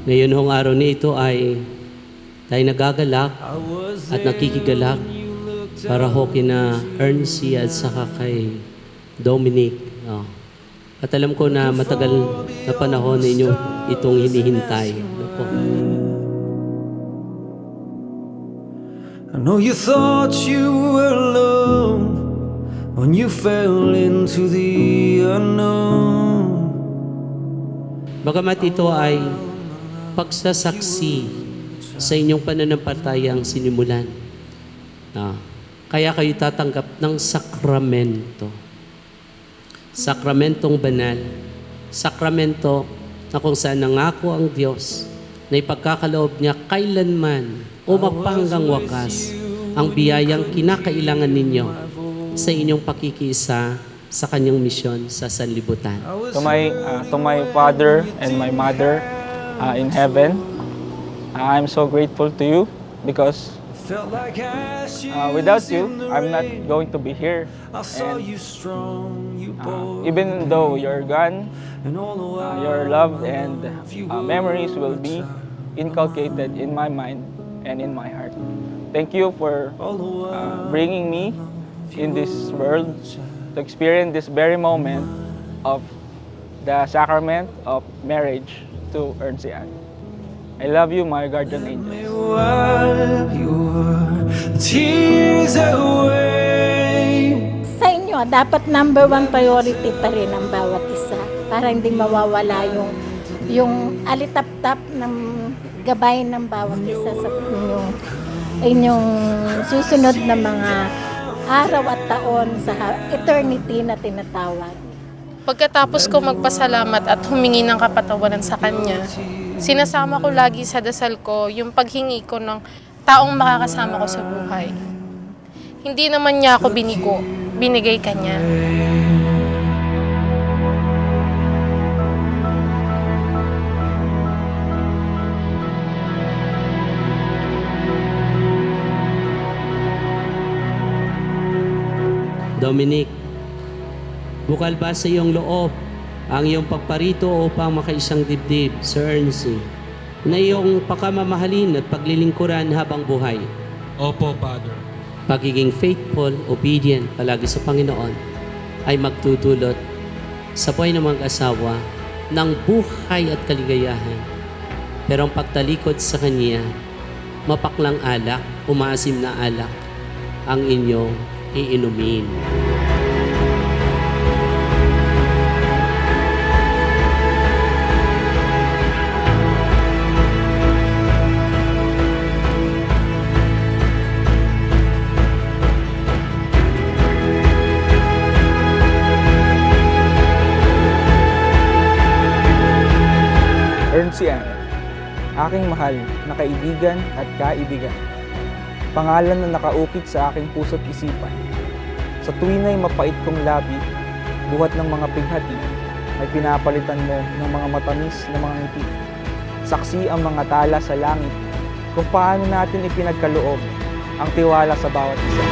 Ngayon hong araw na ito ay tayo nagagalak at nakikigalak para ho kina Erncie at saka kay Dominic. At alam ko na matagal na panahon ninyo itong hinihintay. Ano po? I know you thought you were alone when you fell into the unknown. Bagamat ito ay pagsasaksi sa inyong pananampalatayang sinimulan. Kaya kayo tatanggap ng sakramento. Sakramentong banal. Sakramento na kung saan nangako ang Diyos na ipagkakaloob niya kailanman o mapanggang wakas ang biyayang kinakailangan ninyo sa inyong pakikiisa sa kanyang misyon sa sanlibutan. To my father and my mother in heaven, I'm so grateful to you because without you, I'm not going to be here. And even though you're gone, your love and memories will be inculcated in my mind and in my heart. Thank you for bringing me in this world to experience this very moment of the sacrament of marriage to Erncie Ann. I love you, my guardian angel. Wipe your tears away. Sa inyo, dapat number one priority pa rin ang bawat isa para hindi mawawala yung alitap-tap ng gabay ng bawat isa sa inyong susunod na mga araw at taon sa eternity na tinatawag. Pagkatapos ko magpasalamat at humingi ng kapatawaran sa Kanya, sinasama ko lagi sa dasal ko yung paghingi ko ng taong makakasama ko sa buhay. Hindi naman niya ako binigo, binigay Kanya. Dominic, bukal ba sa iyong loob ang iyong pagparito upang makaisang dibdib, Sir Erncie, na iyong pakamamahalin at paglilingkuran habang buhay? Opo, Father. Pagiging faithful, obedient palagi sa Panginoon ay magtutulot sa buhay ng mag-asawa ng buhay at kaligayahan. Pero ang pagtalikod sa Kanya, mapaklang alak, umaasim na alak ang inyong iinumin. Erncie Ann, aking mahal na kaibigan at kaibigan. Pangalan na nakaukit sa aking puso't isipan. Sa tuwina'y mapait kong labi, buhat ng mga pighati, ay pinapalitan mo ng mga matamis na mga ngiti. Saksi ang mga tala sa langit kung paano natin ipinagkaloob ang tiwala sa bawat isa.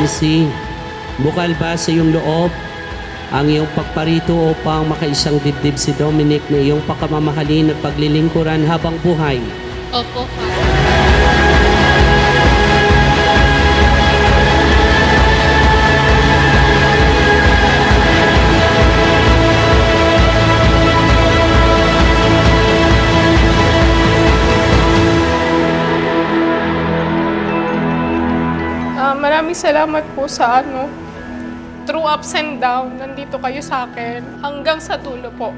Erncie, bukal ba sa iyong loob ang iyong pagparito upang makaisang dibdib si Dominic na iyong pakamamahalin at paglilingkuran habang buhay? Opo, Father. Maraming salamat po sa through ups and down, nandito kayo sa akin hanggang sa dulo po.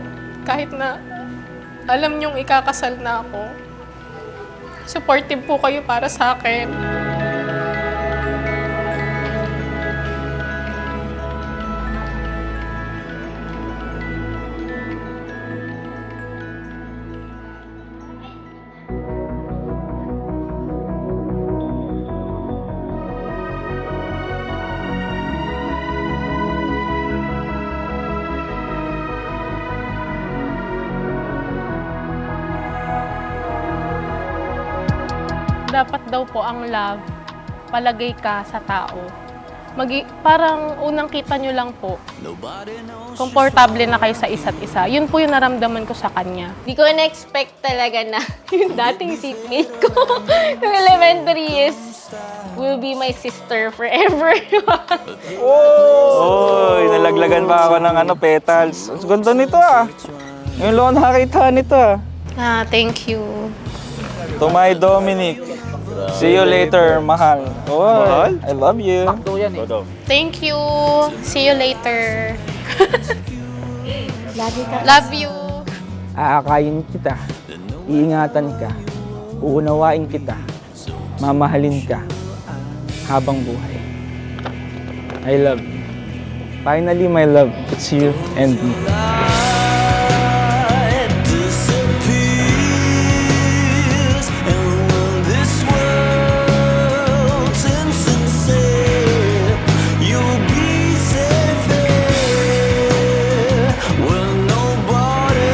Kahit na alam niyong ikakasal na ako, supportive po kayo para sa akin. dapat daw po ang love, palagay ka sa tao. Parang unang kita nyo lang po, komportable na kayo sa isa't isa. Yun po yung naramdaman ko sa kanya. Di ko na-expect talaga na yung dating seatmate ko yung elementary will be my sister forever. Oy, nalaglagan pa ako ng petals. Ang ganda nito ah. Ngayon lang ako nakakita nito ah. Thank you. To my Dominic. See you later, mahal. Oy, I love you. Thank you. See you later. Lagi ka. Love you. Aakayin kita. Iingatan ka. Uunawain kita. Mamahalin ka. Habang buhay. I love you. Finally, my love, it's you and me. disappears, and when this world turns sincere, you'll be safe there, where nobody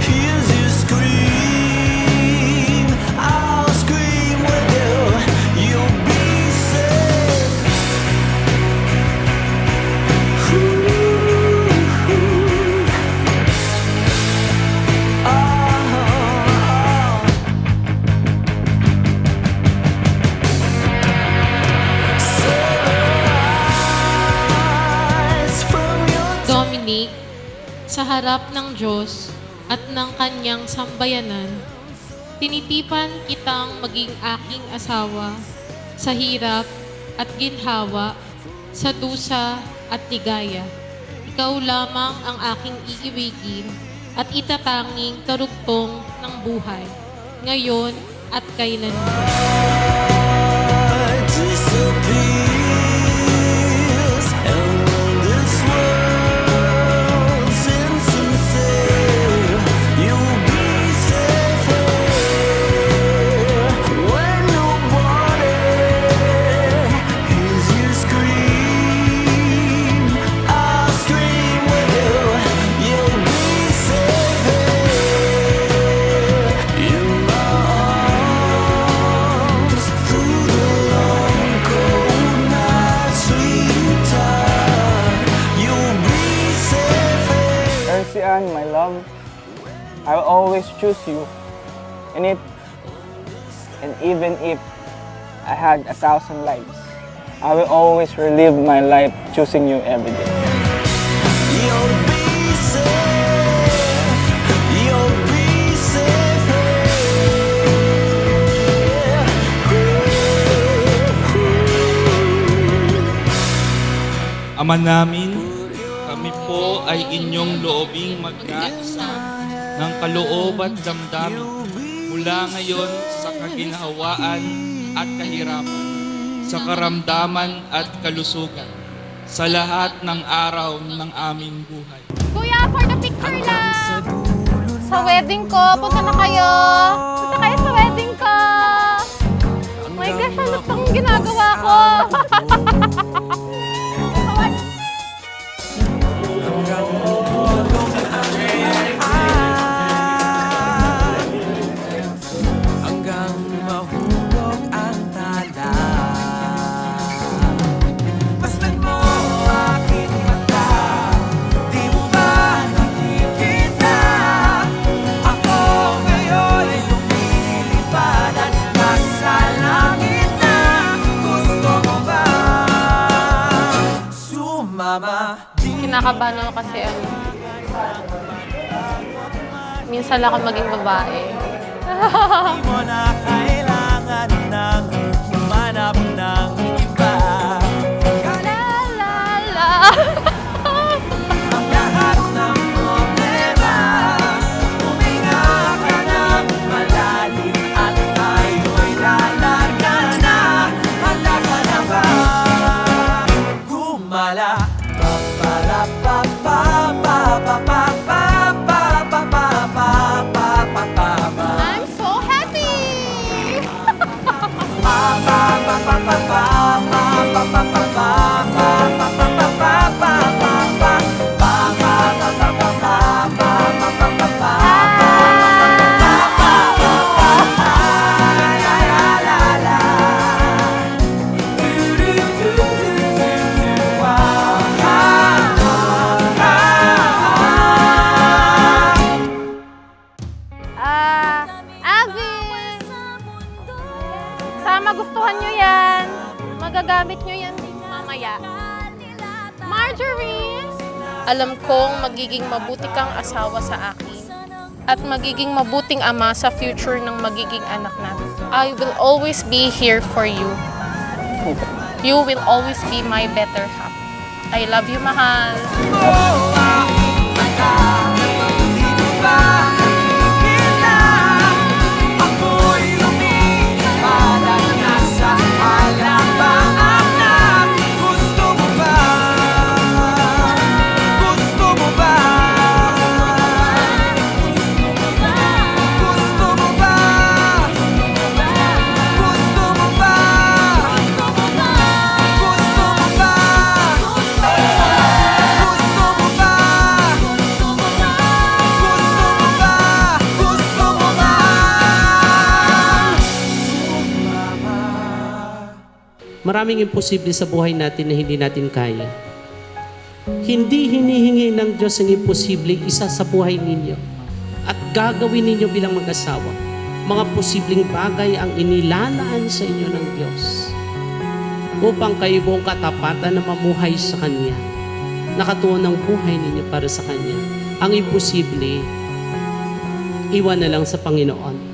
hears you scream. I'll scream with you. You'll be safe. Dominic, sa harap ng Diyos at ng kanyang sambayanan, tinitipan kitang maging aking asawa sa hirap at ginhawa, sa dusa at ligaya. Ikaw lamang ang aking iibigin at itatanging karugtong ng buhay, ngayon at kailanman. Disappears, and when this world seems sincere, you'll be safer, when nobody hears you scream. I'll scream with you. You'll be safer in my arms through the long cold night. Sleep tight. You'll be safer. Ercian, my love, I will always choose you. And even if I had 1,000 lives, I will always relive my life choosing you every day. You'll be safe. You'll be safe. Ama namin, kami po ay inyong loobing magkaisa ng kaloob at damdamin mula ngayon sa kaginhawaan at kahirapan, sa karamdaman at kalusugan, sa lahat ng araw ng aming buhay. Kuya, for the picture lang! Sa wedding ko, punta na kayo! Punta kayo sa wedding ko! Oh my gosh, ano pang ginagawa ko? Hanggang mahulog ang tala. Bastad mo aking mata, di mo ba nakikita? Ako ngayon ay lumilipad at nasa langit na. Gusto mo ba sumama? Kinakabahan ako kasi minsan lang ako maging babae. Di mo na kailangan ng humanap ng iba. La la la! Ang lahat ng problema, huminga ka ng malalim at tayo'y lalarga na. Handa ka na ba gumala? I'm so happy! nyo yan. Magagamit nyo yan mamaya. Marjorie! Alam kong magiging mabuti kang asawa sa akin at magiging mabuting ama sa future ng magiging anak natin. I will always be here for you. You will always be my better half. I love you, mahal. Ako'y lumiparang nasa alabaang na. Gusto mo ba? Gusto mo ba? Gusto mo ba? Gusto mo ba? Gusto mo ba? Gusto mo ba? Gusto mo ba? Gusto mo ba? Gusto mo ba? Maraming imposible sa buhay natin na hindi natin kaya. Hindi hinihingi ng Diyos ang imposible isa sa buhay ninyo at gagawin ninyo bilang mag-asawa. Mga posibleng bagay ang inilalaan sa inyo ng Diyos upang kayo buong katapatan na mamuhay sa Kanya. Nakatuon ang buhay ninyo para sa Kanya. Ang imposible, iwan na lang sa Panginoon.